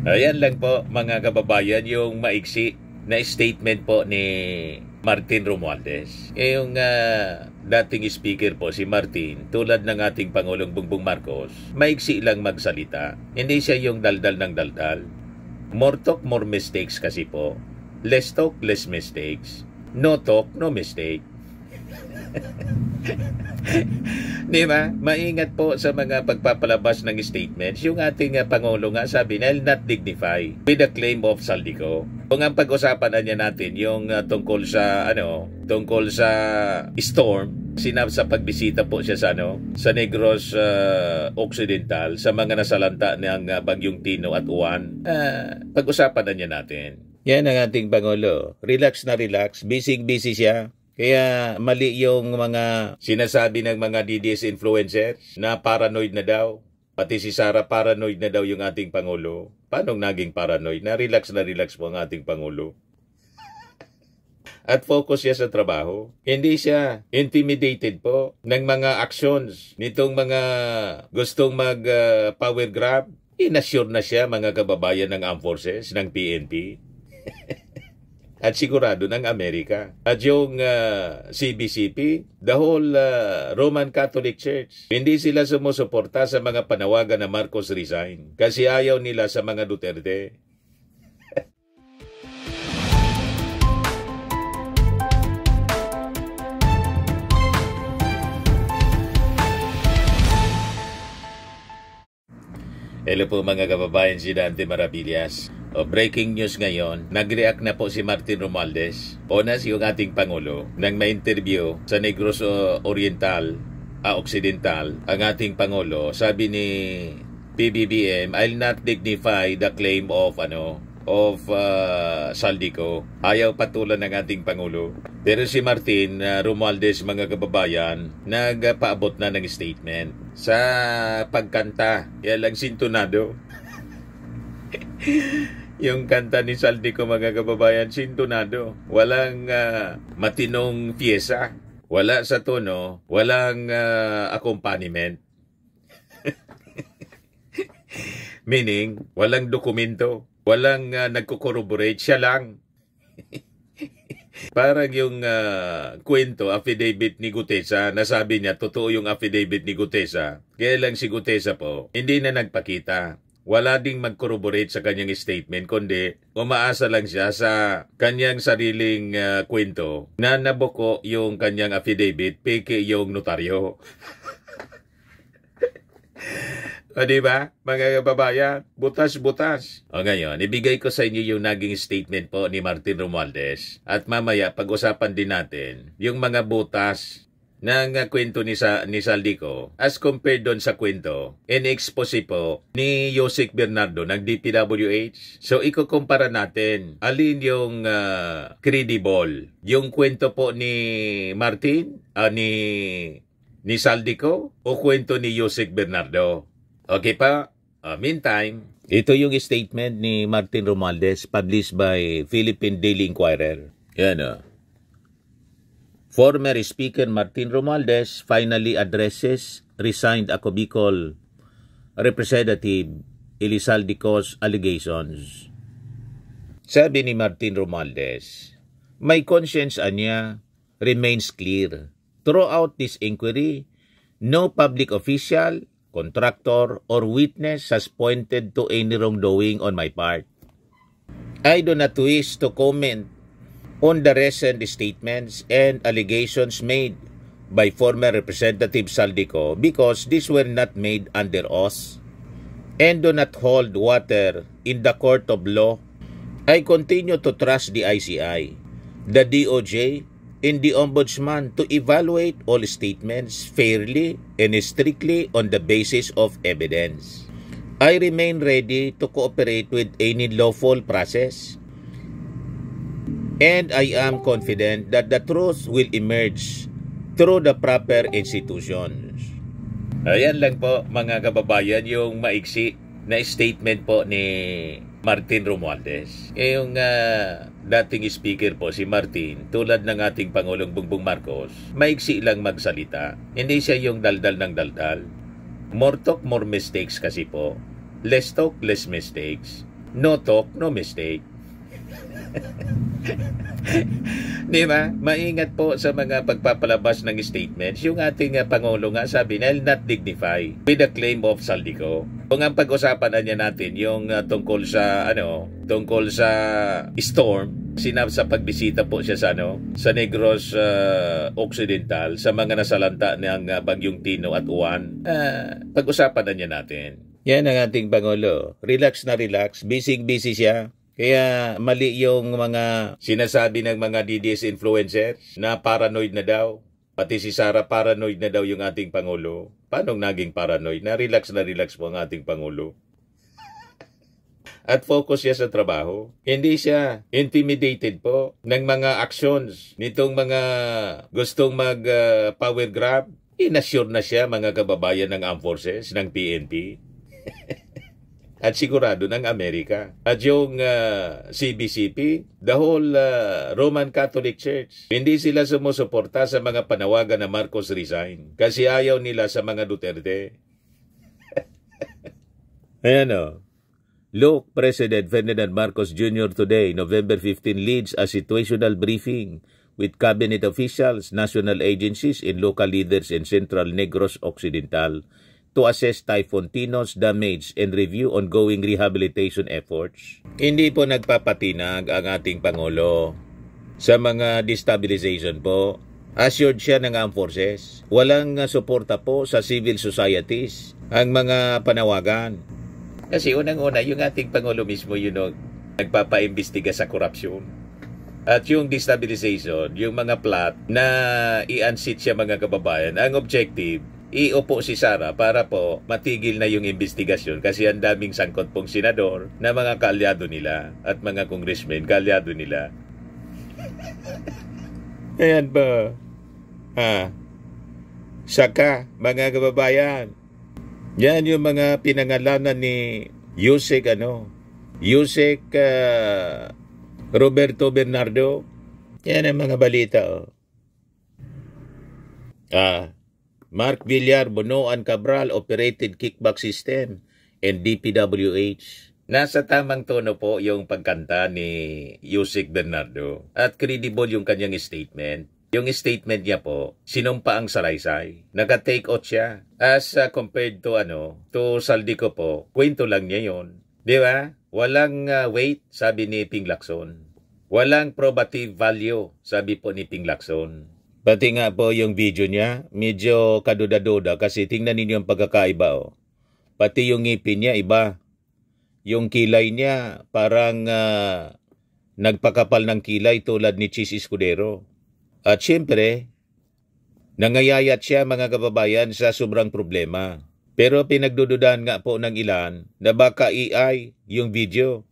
Ayan lang po mga kababayan yung maiksi na statement po ni Martin Romualdez. Yung dating speaker po si Martin, tulad ng ating Pangulong Bongbong Marcos, maiksi lang magsalita. Hindi siya yung daldal ng daldal. More talk, more mistakes kasi po. Less talk, less mistakes. No talk, no mistake. Di ba? Maingat po sa mga pagpapalabas ng statements. Yung ating Pangulo nga sabi na, "I'll not dignify with the claim of Saldico." Kung ang pag-usapan niya natin yung tungkol sa storm, sa pagbisita po siya sa Negros Occidental, sa mga nasalanta ng Bagyong Tino at Uwan, pag-usapan na niya natin. Yan ang ating Pangulo. Relax na relax. Busy siya. Kaya mali yung mga sinasabi ng mga DDS influencers na paranoid na daw. Pati si Sara paranoid na daw yung ating Pangulo. Paano naging paranoid? Na relax po ang ating Pangulo. At focus siya sa trabaho. Hindi siya intimidated po ng mga actions nitong mga gustong mag-power grab. Inassure na siya mga kababayan ng Armed Forces, ng PNP. At sigurado ng Amerika. At yung CBCP, the whole Roman Catholic Church, hindi sila sumusuporta sa mga panawagan na Marcos resign kasi ayaw nila sa mga Duterte. Hello po mga kababayan, si Dante Maravillas. Breaking news ngayon, nag-react na po si Martin Romualdez, onas yung ating Pangulo, nang ma-interview sa Negros Occidental, ang ating Pangulo. Sabi ni PBBM, "I'll not dignify the claim of Saldico." Ayaw patulan ng ating Pangulo. Pero si Martin Romualdez, mga kababayan, nagpaabot na ng statement sa pagkanta. Yan lang sintonado. Yung kanta ni Saldico, mga kababayan, sintonado. Walang matinong pyesa. Wala sa tono. Walang accompaniment. Meaning, walang dokumento. Walang nagko-corroborate. Siya lang. Parang yung kwento, affidavit ni Gutesa, nasabi niya, totoo yung affidavit ni Gutesa. Kaya lang si Gutesa po, hindi na nagpakita. Wala ding mag-corroborate sa kanyang statement, kundi umaasa lang siya sa kanyang sariling kwento na nabuko yung kanyang affidavit, peke yung notaryo. O diba, mga kababayan, butas-butas. O ngayon, ibigay ko sa inyo yung naging statement po ni Martin Romualdez. At mamaya, pag-usapan din natin yung mga butas ng kwento ni Saldico as compared doon sa kwento in-expose po ni Yusek Bernardo ng DPWH. So, ikukumpara natin alin yung credible. Yung kwento po ni Martin, ni Saldico o kwento ni Yusek Bernardo. Okay pa? Meantime, ito yung statement ni Martin Romualdez published by Philippine Daily Inquirer. Yan Former Speaker Martin Romualdez finally addresses resigned Ako Bicol Representative Eli Saldico's allegations. Sabi ni Martin Romualdez, "My conscience anya remains clear. Throughout this inquiry, no public official, contractor, or witness has pointed to any wrongdoing on my part. I do not wish to comment on the recent statements and allegations made by former Representative Saldico because these were not made under oath and do not hold water in the court of law. I continue to trust the ICI, the DOJ, and the Ombudsman to evaluate all statements fairly and strictly on the basis of evidence. I remain ready to cooperate with any lawful process, and I am confident that the truth will emerge through the proper institutions." Ayan lang po mga kababayan yung maiksi na statement po ni Martin Romualdez. Yung dating speaker po si Martin, tulad ng ating Pangulong Bongbong Marcos, maiksi lang magsalita. Hindi siya yung daldal ng daldal. More talk, more mistakes kasi po. Less talk, less mistakes. no talk, no mistake. Di ba? Maingat po sa mga pagpapalabas ng statements. Yung ating Pangulo nga sabi na, "I'll not dignify with the claim of Saldico." Kung ang pag-usapan niya natin yung tungkol sa storm, sa pagbisita po siya sa Negros Occidental, sa mga nasalanta ng Bagyong Tino at Uwan, pag-usapan na niya natin. Yan ang ating Pangulo. Relax na relax. Busy siya. Kaya mali yung mga sinasabi ng mga DDS influencers na paranoid na daw. Pati si Sara paranoid na daw yung ating Pangulo. Paano naging paranoid? Na relax po ang ating Pangulo. At focus siya sa trabaho. Hindi siya intimidated po ng mga actions nitong mga gustong mag-power grab. Inassure na siya mga kababayan ng Armed Forces, ng PNP. At sigurado ng Amerika. At yung CBCP, the whole Roman Catholic Church, hindi sila sumusuporta sa mga panawagan na Marcos resign. Kasi ayaw nila sa mga Duterte. Ayan o. Look, President Ferdinand Marcos Jr. today, November 15, leads a situational briefing with cabinet officials, national agencies, and local leaders in Central Negros Occidental to assess Typhoon Tino's damage and review ongoing rehabilitation efforts. Hindi po nagpapatinag ang ating Pangulo sa mga destabilization po. Assured siya ng Armed Forces. Walang suporta po sa civil societies ang mga panawagan. Kasi unang-una, yung ating Pangulo mismo nagpapaimbestiga sa korupsyon. At yung destabilization, yung mga plot na i-unseat siya mga kababayan, ang objective, iupo si Sara para po matigil na yung investigasyon kasi ang daming sangkot pong senador na mga kaalyado nila at mga congressmen kaalyado nila. Ayan ba? Saka, mga kababayan, yan yung mga pinangalanan ni Yusek Roberto Bernardo. Yan ang mga balita. Mark Villar, Bonoan Cabral operated kickback system and DPWH. Nasa tamang tono po yung pagkanta ni Yusek Bernardo at credible yung kanyang statement. Yung statement niya po, sinumpa ang salaysay. Naka-take out siya. As compared to Saldico po, kwento lang niya yun. Di ba? Walang weight, sabi ni Ping Lacson. Walang probative value, sabi po ni Ping Lacson. Pati nga po yung video niya, medyo kaduda-duda kasi tingnan ninyo ang pagkakaiba. Pati yung ngipin niya, iba. Yung kilay niya, parang nagpakapal ng kilay tulad ni Chis Escudero. At syempre, nangayayat siya mga kababayan sa sobrang problema. Pero pinagdududahan nga po ng ilan na baka AI yung video.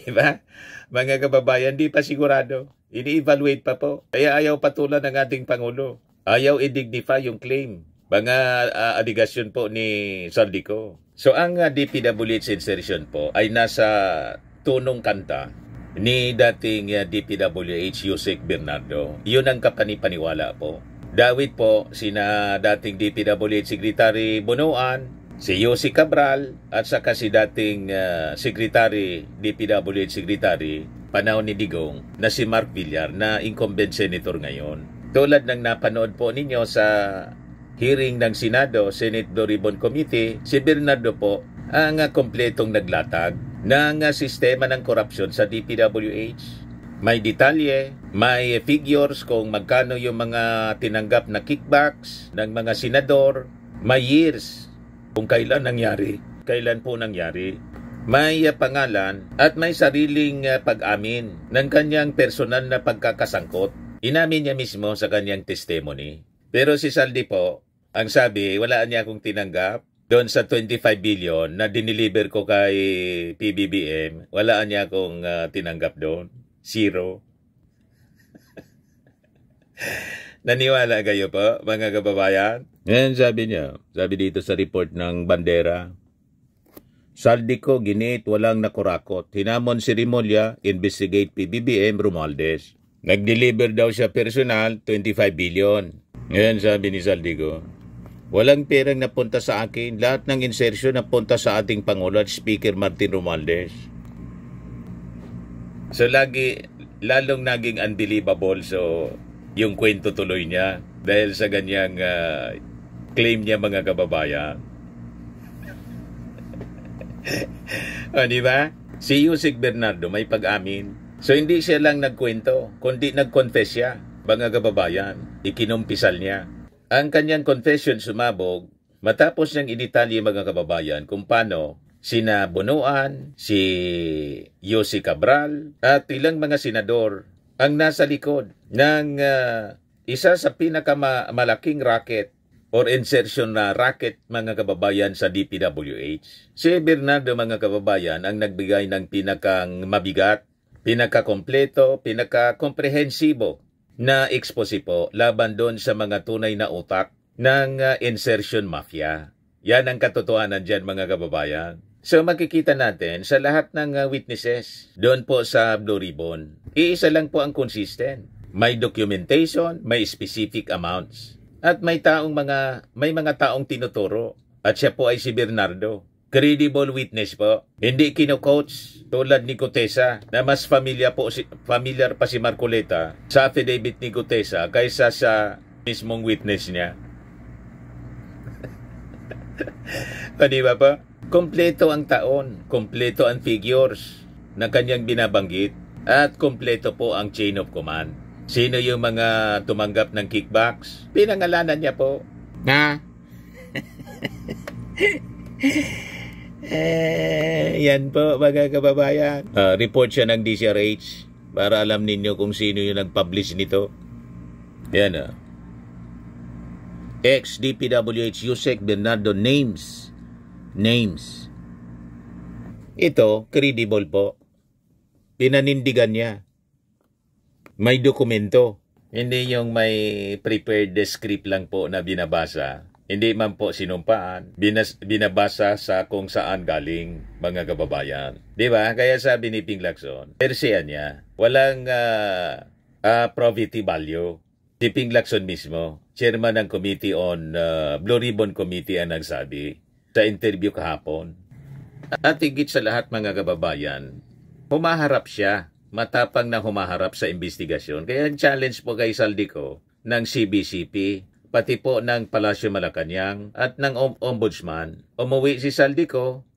Diba? Mga kababayan, di pa sigurado. Ini-evaluate pa po. Kaya ayaw patulan ng ating Pangulo. Ayaw i-dignify yung claim. Mga aligasyon po ni Saldico. So ang DPWH insertion po ay nasa tunong kanta ni dating DPWH Yusek Bernardo. Yun ang kapanipaniwala po. Dawit po sina dating DPWH Secretary Bonoan, si Yusek Cabral, at saka si dating DPWH Secretary panahon ni Digong na si Mark Villar na incumbent senator ngayon. Tulad ng napanood po ninyo sa hearing ng Senado, Senate Blue Ribbon Committee, si Bernardo po ang kompletong naglatag ng sistema ng korupsyon sa DPWH. May detalye, may figures kung magkano yung mga tinanggap na kickbacks ng mga senador, may years kung kailan po nangyari. May pangalan at may sariling pag-amin ng kanyang personal na pagkakasangkot. Inamin niya mismo sa kanyang testimony. Pero si Saldi po, ang sabi, wala niya akong tinanggap doon sa 25 billion na diniliver ko kay PBBM. Wala niya akong tinanggap doon. Zero. Naniwala kayo po, mga kababayan? Yan sabi niya. Sabi dito sa report ng Bandera. Saldico, ginit, walang nakurakot. Hinamon si Rimulya, investigate PBBM, Romualdez. Nag-deliver daw siya personal, 25 billion. Ngayon sabi ni Saldico. Walang perang napunta sa akin. Lahat ng insertion napunta sa ating Pangulo at Speaker Martin Romualdez. So lalong naging unbelievable yung kwento tuloy niya dahil sa ganyang claim niya, mga kababayan. O, di ba? Si Yusek Bernardo may pag-amin. So hindi siya lang nagkwento, kundi nag-confess siya, mga kababayan. Ikinumpisal niya. Ang kanyang confession sumabog matapos niyang idetalye, mga kababayan, kung paano sina Bunuan, si Yossi Cabral, at ilang mga senador ang nasa likod ng isa sa pinakamalaking racket or insertion na racket, mga kababayan, sa DPWH. Si Bernardo, mga kababayan, ang nagbigay ng pinakang mabigat, pinakakompleto, pinakakomprehensibo na expose po laban doon sa mga tunay na utak ng insertion mafia. Yan ang katotohanan dyan, mga kababayan. So makikita natin sa lahat ng witnesses doon po sa Blue Ribbon, iisa lang po ang consistent. May documentation, may specific amounts. At may mga taong tinuturo. At siya po ay si Bernardo. Credible witness po. Hindi kino-coach tulad ni Gutesa na mas familiar pa si Marcoleta sa affidavit ni Gutesa kaysa sa mismong witness niya. Di ba po? Kompleto ang taon, kompleto ang figures na kanyang binabanggit, at kompleto po ang chain of command. Sino yung mga tumanggap ng kickbacks? Pinangalanan niya po. Yan po, mga kababayan. Report siya ng DCRH para alam ninyo kung sino yung nag-publish nito. Yan ex-DPWH Yusek Bernardo names. Ito, credible po. Pinanindigan niya. May dokumento. Hindi yung may prepared script lang po na binabasa. Hindi man po sinumpaan. Binabasa sa kung saan galing, mga kababayan. Di ba? Kaya sabi ni Ping Lacson, persiya niya, walang probity value. Si Ping Lacson mismo, chairman ng Committee on Blue Ribbon Committee, ang nagsabi sa interview kahapon. At higit sa lahat, mga kababayan, humaharap siya. Matapang na humaharap sa investigasyon. Kaya ang challenge po kay Saldico ng CBCP, pati po ng Palasyo Malacanang at ng Ombudsman. Umuwi si Saldico,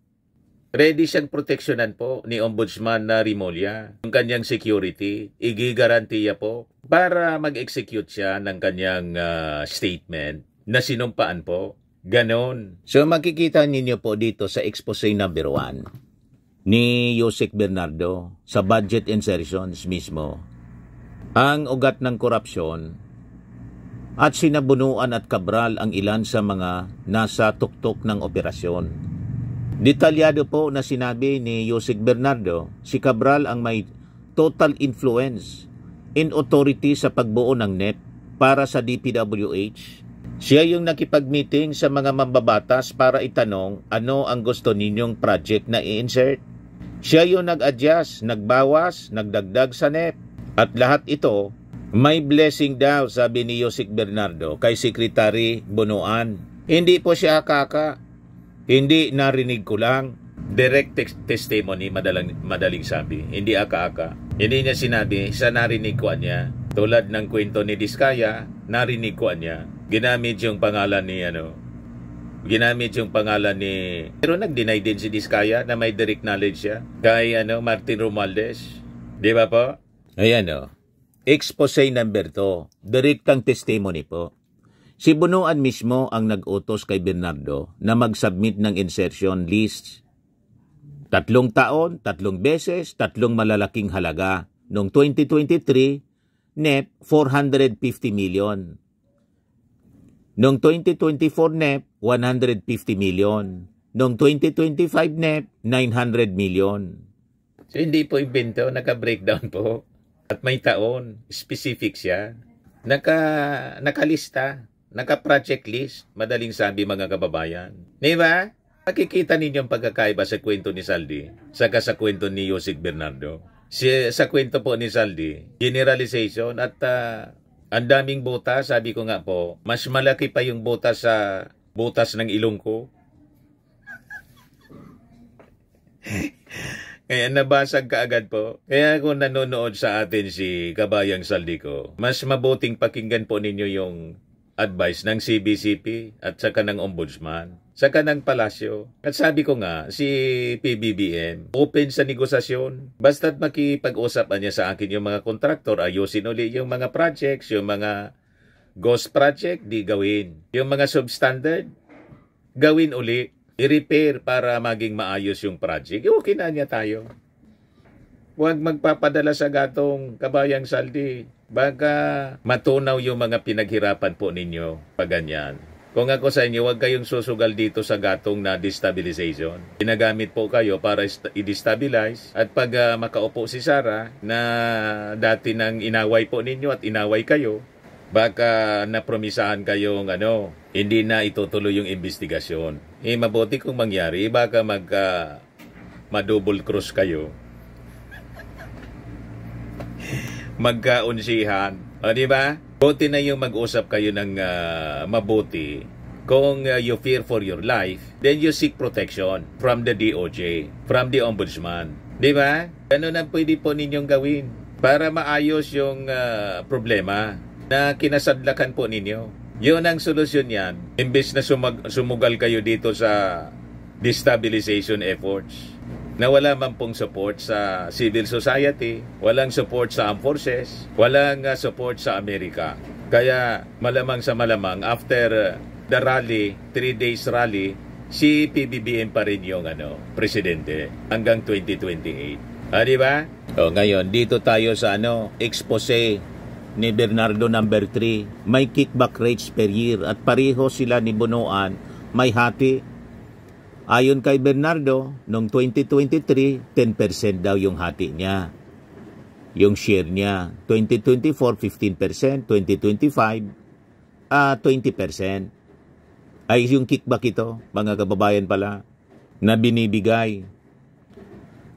ready siyang proteksyonan po ni Ombudsman na Rimulya. Yung kanyang security, igigarantiya po para mag-execute siya ng kanyang statement na sinumpaan po. Ganon. So makikita ninyo po dito sa expose number 1 ni Yusek Bernardo sa budget insertions mismo ang ugat ng korupsyon at sinabunuan at Cabral ang ilan sa mga nasa tuktok ng operasyon. Detalyado po na sinabi ni Yusek Bernardo, si Cabral ang may total influence in authority sa pagbuo ng NEP para sa DPWH. Siya yung nakipag-meeting sa mga mambabatas para itanong ano ang gusto ninyong project na i-insert. Siya yung nag-adjust, nagbawas, nagdagdag sa NEP. At lahat ito, may blessing daw, sabi ni Yusek Bernardo kay Secretary Bunuan. Hindi po siya akaka. Hindi narinig ko lang. Direct testimony, madaling sabi. Hindi aka-aka. Hindi niya sinabi, sa narinig ko niya. Tulad ng kwento ni Diskaya, narinig ko niya. Ginamit yung pangalan ni pero nag-deny din si Diskaya na may direct knowledge siya kay Martin Romualdez. Di ba po? Ayan expose number 2. Direktang testimony po. Si Bunuan mismo ang nag-utos kay Bernardo na mag-submit ng insertion list. 3 taon, 3 beses, 3 malalaking halaga. Noong 2023, NEP 450 million. Noong 2024 NEP, 150 million. Noong 2025 NEP, 900 million. So hindi po invento, naka-breakdown po. At may taon, specific siya. Nakalista, naka-project list. Madaling sabi, mga kababayan. Di ba? Makikita ninyo ang pagkakaiba sa kwento ni Saldi saka sa kwento ni Yusek Bernardo. Sa kwento po ni Saldi, generalization at ang daming butas, sabi ko nga po, mas malaki pa yung butas sa butas ng ilong ko. Kaya nabasag ka agad po. Kaya kung nanonood sa atin si Kabayang Saldico, mas mabuting pakinggan po ninyo yung advice ng CBCP at saka ng Ombudsman, saka ng Palasyo. At sabi ko nga, si PBBM, open sa negosasyon. Basta't makipag-usapan niya sa akin yung mga kontraktor, ayusin uli yung mga projects, yung mga ghost project, di gawin. Yung mga substandard, gawin uli. I-repair para maging maayos yung project. Okay na niya tayo. Huwag magpapadala sa gatong Kabayang Saldi. Baka matunaw yung mga pinaghirapan po ninyo pag ganyan. Kung ako sa inyo, huwag kayong susugal dito sa gatong na destabilization. Ginagamit po kayo para i-destabilize. At pag makaupo si Sara na dati nang inaway po ninyo at inaway kayo, baka napromisahan kayong hindi na itutuloy yung investigasyon. Mabuti kung mangyari, baka ma-double cross kayo. Magkaunsihan. O, di ba? Buti na yung mag-usap kayo ng mabuti. Kung you fear for your life, then you seek protection from the DOJ, from the Ombudsman. Di ba? Ganun ang pwede po ninyong gawin para maayos yung problema na kinasadlakan po ninyo. Yun ang solusyon yan. Imbes na sumugal kayo dito sa destabilization efforts na wala man pong support sa civil society, walang support sa armed forces, walang support sa Amerika. Kaya malamang sa malamang, after the rally, 3 days rally, si PBBM pa rin yung presidente hanggang 2028. Di ba? O, ngayon, dito tayo sa expose ni Bernardo number 3, may kickback rates per year at pareho sila ni Bonoan, may hati. Ayon kay Bernardo, noong 2023, 10% daw yung hati niya. Yung share niya, 2024, 15%, 2025, 20%. Ay yung kickback ito, mga kababayan pala, na binibigay.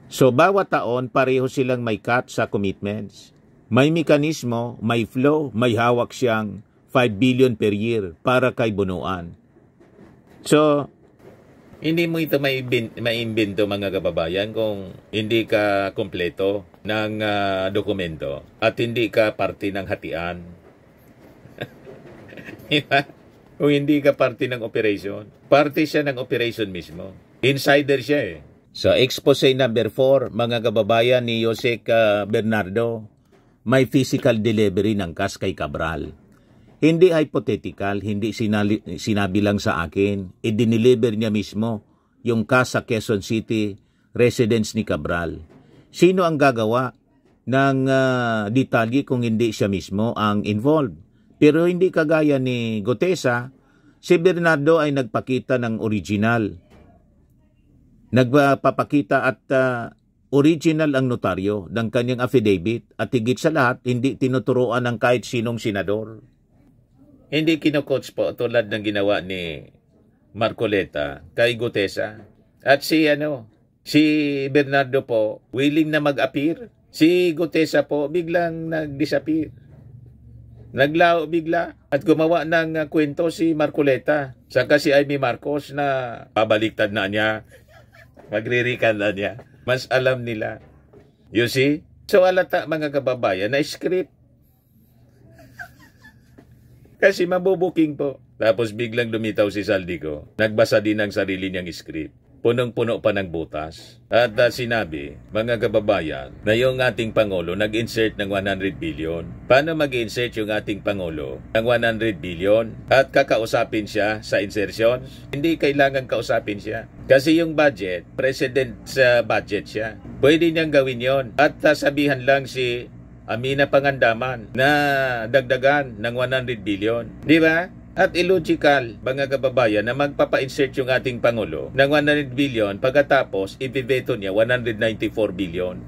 So, bawat taon, pareho silang may cut sa commitments. May mekanismo, may flow, may hawak siyang 5 billion per year para kay Bonoan. So, hindi mo ito maimbento mga kababayan kung hindi ka kompleto ng dokumento at hindi ka parte ng hatian. Kung hindi ka parte ng operation, parte siya ng operation mismo. Insider siya eh. So, expose number 4, mga kababayan ni Jose Bernardo, may physical delivery ng cash kay Cabral. Hindi hypothetical, hindi sinabi lang sa akin. I-deliver niya mismo yung cash sa Quezon City residence ni Cabral. Sino ang gagawa ng detalye kung hindi siya mismo ang involved? Pero hindi kagaya ni Gutesa, si Bernardo ay nagpakita ng original. Nagpapakita at original ang notaryo ng kanyang affidavit at higit sa lahat, hindi tinuturuan ng kahit sinong senador. Hindi kino-coach po tulad ng ginawa ni Marcoleta kay Gutesa. At si Bernardo po, willing na mag-appear. Si Gutesa po, biglang nag-disappear. Naglao bigla at gumawa ng kwento si Marcoleta. Saka si Amy Marcos na pabaliktad na niya. Magririkan na niya. Mas alam nila. You see? So alata mga kababayan na script. Kasi mabubuking po. Tapos biglang lumitaw si Saldico. Nagbasa din ng sarili niyang script. Punong-puno pa ng butas. At sinabi, mga kababayan, na yung ating Pangulo nag-insert ng 100 billion. Paano mag-insert yung ating Pangulo ng 100 billion at kakausapin siya sa insertions? Hindi kailangan kausapin siya. Kasi yung budget, president sa budget siya. Pwede niyang gawin yon at sabihan lang si Amina Pangandaman na dagdagan ng 100 billion. Di ba? At illogical, mga kababayan, na magpapa-insert yung ating Pangulo ng 100 billion pagkatapos ibibeto niya 194 billion.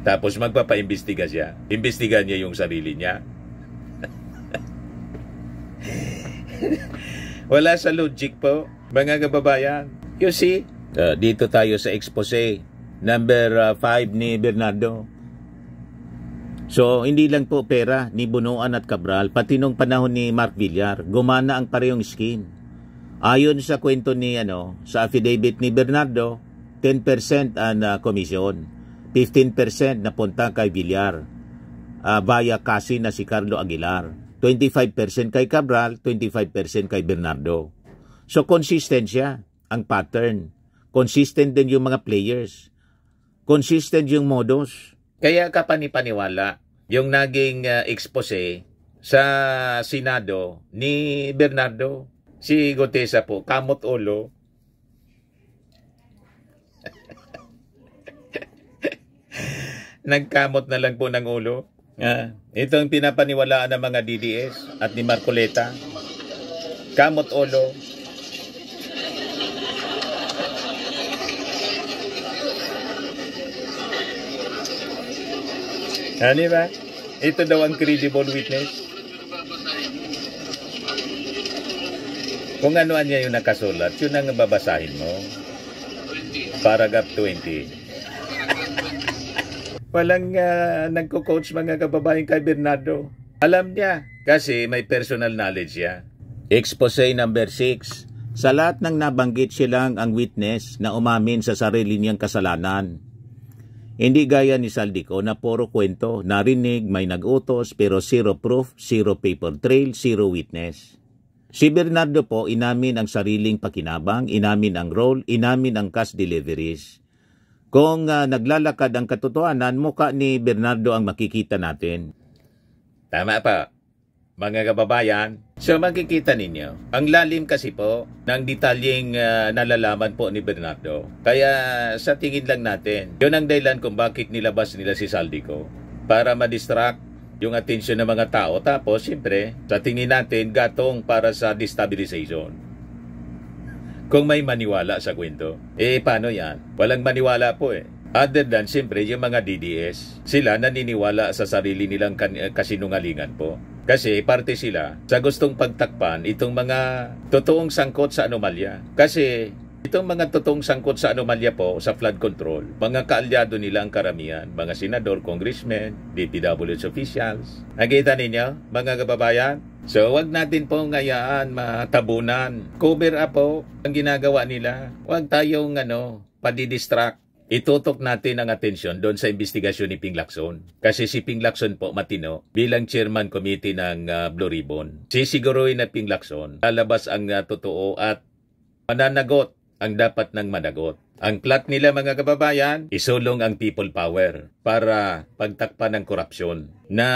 Tapos magpapa-imbestiga siya. Imbestigan niya yung sarili niya. Wala sa logic po, mga kababayan. You see? Dito tayo sa expose number 5 ni Bernardo. So, hindi lang po pera ni Bunuan at Cabral, pati nung panahon ni Mark Villar, gumana ang parehong scheme. Ayon sa kwento ni, sa affidavit ni Bernardo, 10% ang komisyon, 15% napunta kay Villar, via kasi na si Carlo Aguilar, 25% kay Cabral, 25% kay Bernardo. So, consistent siya, ang pattern. Consistent din yung mga players. Consistent yung modus. Kaya kapanipaniwala yung naging expose sa Senado ni Bernardo. Si Gutesa po, kamot ulo. Nagkamot na lang po ng ulo. Ito ang pinapaniwalaan ng mga DDS at ni Marcoleta. Kamot ulo. Ano ba? Ito daw ang credible witness. Kung ano niya yung nakasulat, yun ang babasahin mo. Paragraph 20. Walang nagko-coach mga kababayan kay Bernardo. Alam niya kasi may personal knowledge siya. Expose number 6. Sa lahat ng nabanggit silang ang witness na umamin sa sarili niyang kasalanan. Hindi gaya ni Saldico na puro kwento, narinig, may nag-utos, pero zero proof, zero paper trail, zero witness. Si Bernardo po inamin ang sariling pakinabang, inamin ang role, inamin ang cash deliveries. Kung naglalakad ang katotohanan, mukha ni Bernardo ang makikita natin. Tama pa, mga kababayan. So makikita ninyo, ang lalim kasi po ng detalyeng nalalaman po ni Bernardo. Kaya sa tingin lang natin, yun ang dahilan kung bakit nilabas nila si Saldico. Para ma-distract yung atensyon ng mga tao. Tapos, siyempre, sa tingin natin, gatong para sa destabilization. Kung may maniwala sa kwento, paano yan? Walang maniwala po Other than, siyempre, yung mga DDS, sila naniniwala sa sarili nilang kasinungalingan po. Kasi parte sila sa gustong pagtakpan itong mga totoong sangkot sa anomalya. Kasi itong mga totoong sangkot sa anomalya po sa flood control, mga kaalyado nila ang karamihan, mga senador, congressmen, DPWH officials. Nakita ninyo, mga kababayan? So, wag natin po ngayaan matabunan. Cover up po ang ginagawa nila. Wag tayong padidistract. Itutok natin ang atensyon doon sa investigasyon ni Ping Lacson. Kasi si Ping Lacson po matino bilang chairman committee ng Blue Ribbon. Sisiguruhin na Ping Lacson lalabas ang totoo at mananagot ang dapat ng managot. Ang plot nila mga kababayan, isulong ang people power para pagtakpan ng korupsyon na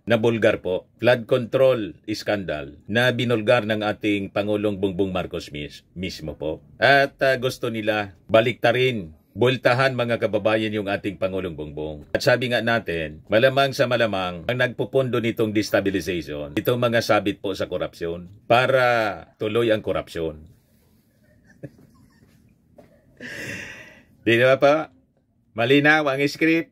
nabulgar po. Flood control scandal na binulgar ng ating Pangulong Bongbong Marcos mismo po. At gusto nila baliktarin, bultahan mga kababayan yung ating Pangulong Bongbong. At sabi nga natin, malamang sa malamang, ang nagpupundo nitong destabilization, itong mga sabit po sa korupsyon para tuloy ang korupsyon. Di ba pa? Malinaw ang script.